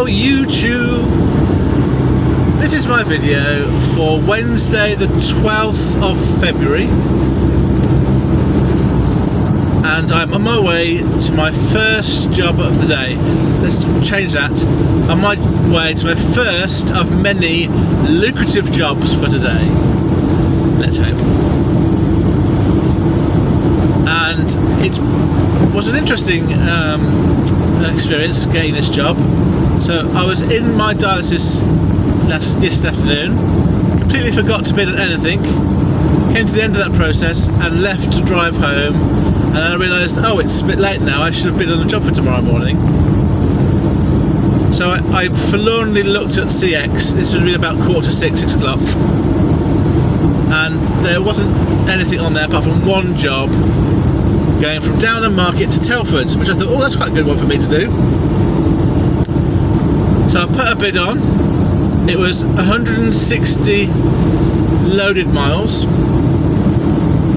Hello YouTube! This is my video for Wednesday the 12th of February, and I'm on my way to my first job of the day. Let's change that. On my way to my first of many lucrative jobs for today. Let's hope. And it was an interesting experience getting this job. So I was in my dialysis yesterday afternoon, completely forgot to bid on anything, came to the end of that process and left to drive home, and I realised, oh, it's a bit late now, I should have bid on the job for tomorrow morning. So I forlornly looked at CX. This would have been about 5:45, 6 o'clock, and there wasn't anything on there apart from one job going from Downham Market to Telford, which I thought, oh, that's quite a good one for me to do. So I put a bid on. It was 160 loaded miles,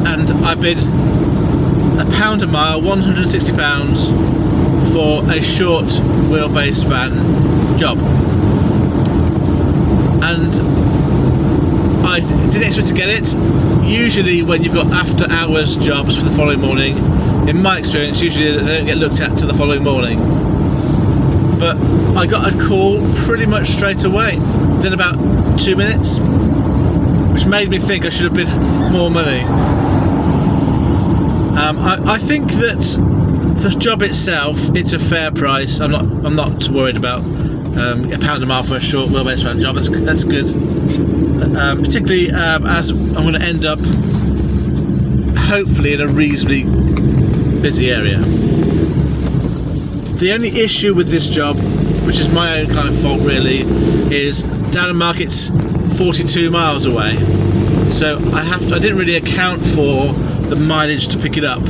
and I bid £1 a mile, £160 for a short wheelbase van job. And I didn't expect to get it. Usually when you've got after hours jobs for the following morning, in my experience, usually they don't get looked at till the following morning. But I got a call pretty much straight away, within about 2 minutes, which made me think I should have bid more money. I think that the job itself, it's a fair price. I'm not worried about £1 a mile for a short wheelbase van job. That's good. Particularly as I'm going to end up hopefully in a reasonably busy area. The only issue with this job, which is my own kind of fault really, is Downham Market's 42 miles away, so I didn't really account for the mileage to pick it up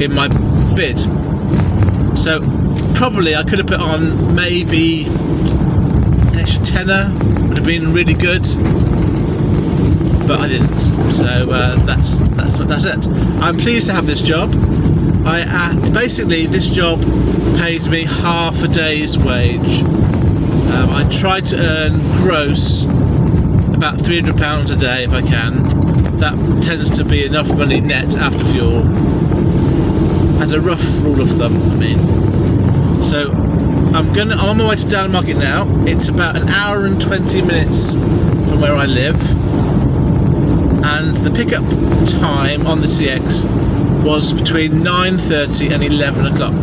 in my bid. So probably I could have put on maybe an extra tenner, would have been really good, but I didn't. So that's it. I'm pleased to have this job. Basically this job pays me half a day's wage. I try to earn gross about £300 a day if I can. That tends to be enough money net after fuel, as a rough rule of thumb, I mean. So I'm on my way to Downham Market now. It's about an hour and 20 minutes from where I live, and the pickup time on the CX was between 9:30 and 11 o'clock.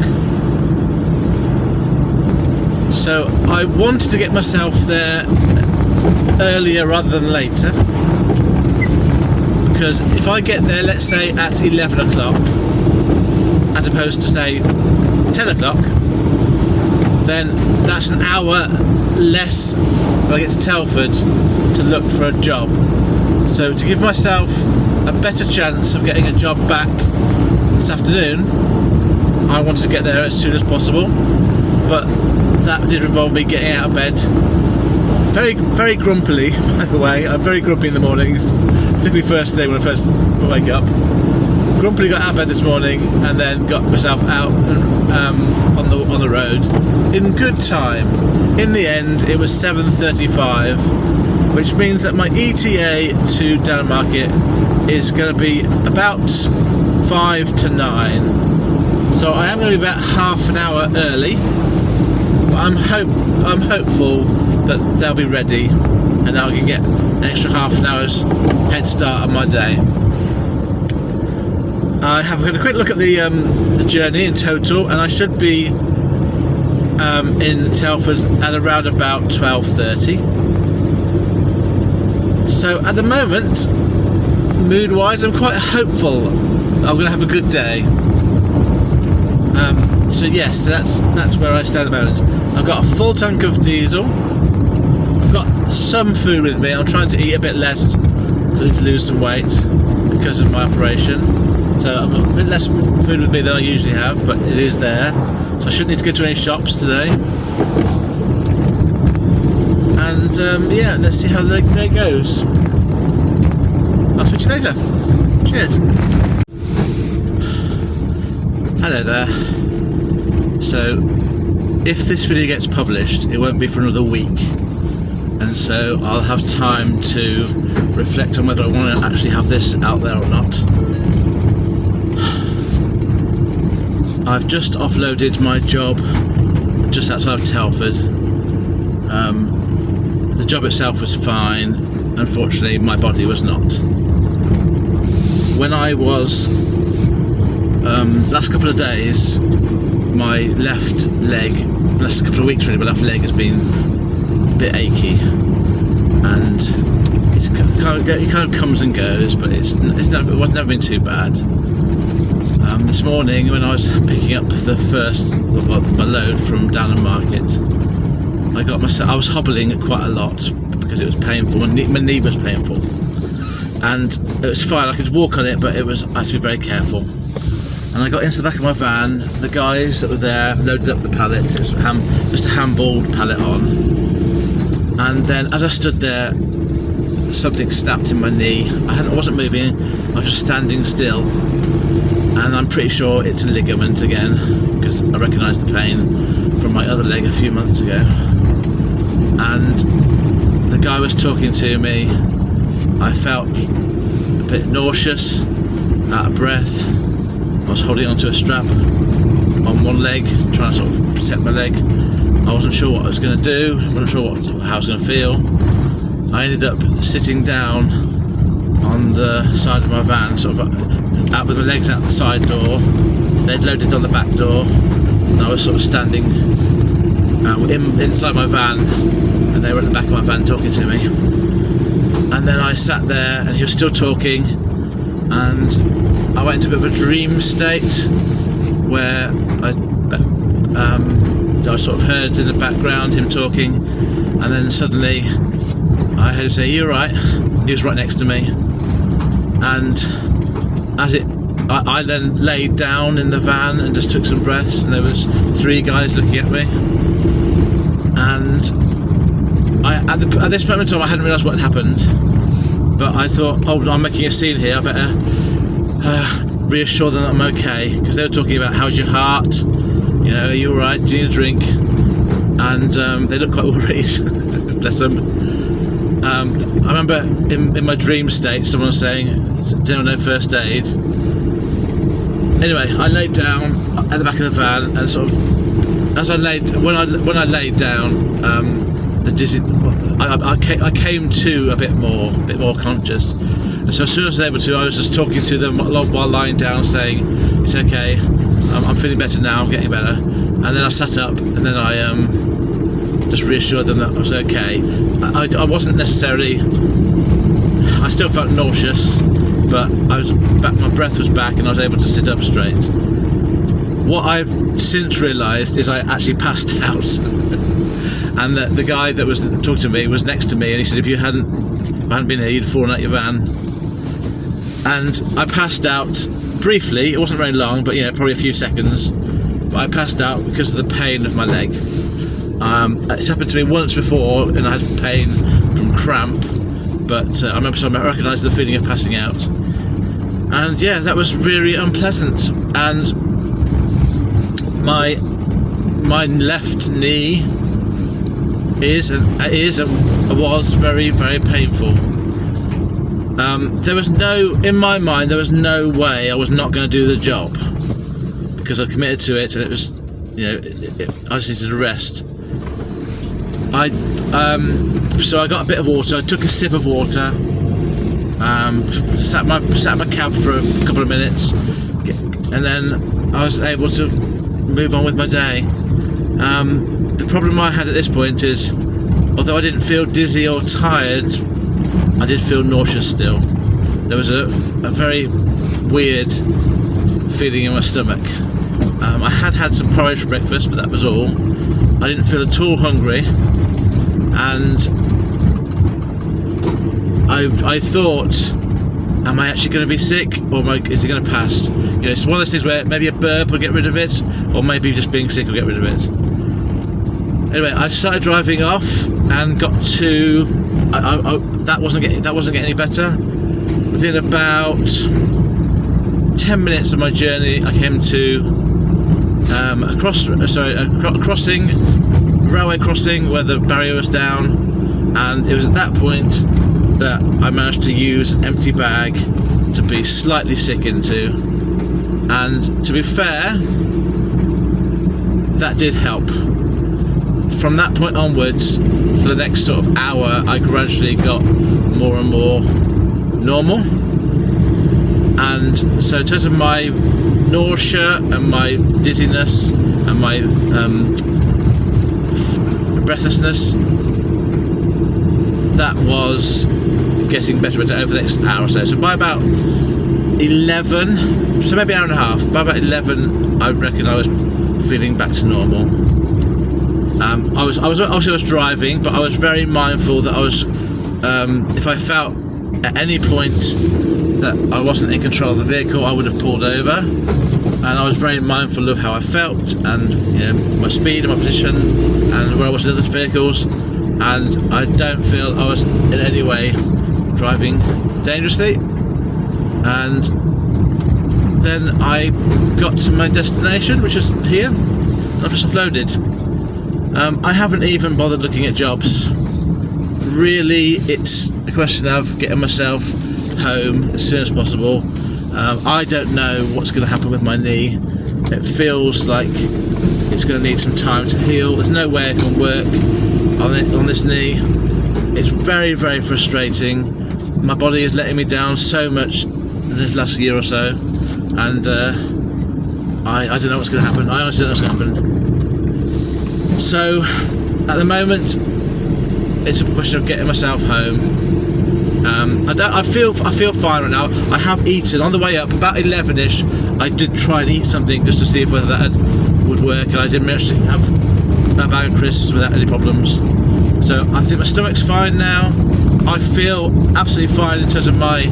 So I wanted to get myself there earlier rather than later, because if I get there, let's say at 11 o'clock, as opposed to say 10 o'clock, then that's an hour less when I get to Telford to look for a job. So to give myself a better chance of getting a job back this afternoon, I wanted to get there as soon as possible, but that did involve me getting out of bed very, very grumpily, by the way. I'm very grumpy in the mornings, particularly first thing when I first wake up. Grumpily got out of bed this morning and then got myself out on the road in good time. In the end, it was 7:35, which means that my ETA to Downham Market is going to be about 5 to 9. So I am going to be about half an hour early, but I'm hopeful that they'll be ready and I can get an extra half an hour's head start on my day. I have had a quick look at the journey in total, and I should be in Telford at around about 12:30. So at the moment, mood-wise, I'm quite hopeful I'm going to have a good day. So yes, that's where I stand at the moment. I've got a full tank of diesel. I've got some food with me. I'm trying to eat a bit less because I need to lose some weight because of my operation. So I've got a bit less food with me than I usually have, but it is there. So I shouldn't need to go to any shops today. And yeah, let's see how the day goes. I'll switch you later. Cheers. Hello there. So if this video gets published, it won't be for another week, and so I'll have time to reflect on whether I want to actually have this out there or not. I've just offloaded my job just outside of Telford. The job itself was fine. Unfortunately, my body was not. When I was last couple of days, my left leg, last couple of weeks really, my left leg has been a bit achy, and it kind of comes and goes, but it's never been too bad. This morning, when I was picking up the first my load from Downham Market, I was hobbling quite a lot because it was painful. My knee was painful, and it was fine. I could walk on it, but I had to be very careful. And I got into the back of my van. The guys that were there loaded up the pallets. It was just a handballed pallet on. And then, as I stood there, something snapped in my knee. I wasn't moving. I was just standing still. And I'm pretty sure it's a ligament again, because I recognised the pain from my other leg a few months ago. And the guy was talking to me. I felt a bit nauseous, out of breath. I was holding onto a strap on one leg, trying to sort of protect my leg. I wasn't sure what I was going to do, wasn't sure how I was going to feel. I ended up sitting down on the side of my van, sort of out with my legs out the side door. They'd loaded on the back door, and I was sort of standing inside my van, and they were at the back of my van talking to me. And then I sat there, and he was still talking, and I went into a bit of a dream state where I sort of heard in the background him talking, and then suddenly I heard him say, "You right?" He was right next to me, and I then laid down in the van and just took some breaths, and there was 3 guys looking at me, and at this moment in time I hadn't realised what had happened, but I thought, oh, I'm making a scene here, I better reassure them that I'm okay, because they were talking about how's your heart, you know, are you alright, do you need a drink? And they looked quite worried. Bless them. I remember in my dream state someone was saying, does anyone know first aid? Anyway, I laid down at the back of the van, and sort of as when I laid down, I came to a bit more conscious. And so as soon as I was able to, I was just talking to them while lying down, saying, "It's okay, I'm feeling better now, I'm getting better." And then I sat up, and then I just reassured them that I was okay. I wasn't necessarily. I still felt nauseous, but my breath was back, and I was able to sit up straight. What I've since realised is I actually passed out, and that the guy that was talking to me was next to me, and he said, if I hadn't been here, you'd fallen out your van. And I passed out briefly. It wasn't very long, but probably a few seconds. But I passed out because of the pain of my leg. It's happened to me once before, and I had pain from cramp. But I recognised the feeling of passing out. And yeah, that was really unpleasant. And my left knee was very, very painful. In my mind, there was no way I was not going to do the job, because I committed to it, and it was, I just needed a rest. So I got a bit of water. I took a sip of water. Sat in my cab for a couple of minutes, and then I was able to move on with my day. The problem I had at this point is, although I didn't feel dizzy or tired, I did feel nauseous still. There was a very weird feeling in my stomach. I had some porridge for breakfast, but that was all. I didn't feel at all hungry, and I thought, am I actually going to be sick, or is it going to pass? It's one of those things where maybe a burp will get rid of it, or maybe just being sick will get rid of it. Anyway, I started driving off and got to. That wasn't getting any better. Within about 10 minutes of my journey, I came to railway crossing where the barrier was down, and it was at that point that I managed to use an empty bag to be slightly sick into, and to be fair, that did help. From that point onwards, for the next sort of hour, I gradually got more and more normal. And so in terms of my nausea and my dizziness and my breathlessness, that was getting better over the next hour or so. So by about 11, so maybe an hour and a half, by about 11 I reckon I was feeling back to normal. I was driving, but I was very mindful that I was, if I felt at any point that I wasn't in control of the vehicle, I would have pulled over, and I was very mindful of how I felt, and my speed and my position and where I was in other vehicles, and I don't feel I was in any way driving dangerously. And then I got to my destination, which is here, and I've just offloaded. I haven't even bothered looking at jobs. Really, it's a question of getting myself home as soon as possible. I don't know what's going to happen with my knee. It feels like it's going to need some time to heal. There's no way I can work on this knee. It's very, very frustrating. My body is letting me down so much in this last year or so, and I don't know what's going to happen. I honestly don't know what's going to happen. So at the moment, it's a question of getting myself home. I feel fine right now. I have eaten on the way up about 11ish. I did try and eat something just to see whether that would work, and I did manage to have a bag of crisps without any problems. So I think my stomach's fine now. I feel absolutely fine in terms of my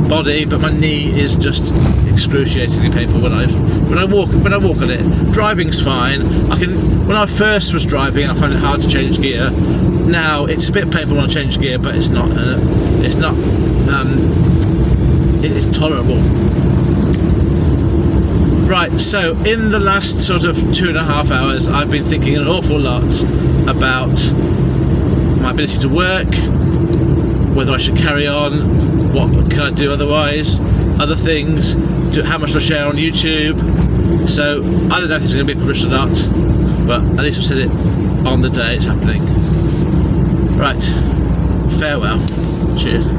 body, but my knee is just excruciatingly painful when I walk on it. Driving's fine. When I first was driving, I found it hard to change gear. Now it's a bit painful when I change gear, but it's not. It's tolerable. Right. So in the last sort of 2.5 hours, I've been thinking an awful lot about my ability to work, whether I should carry on, what can I do otherwise, other things, how much to share on YouTube. So I don't know if it's going to be published or not, but at least I've said it on the day it's happening. Right, farewell, cheers.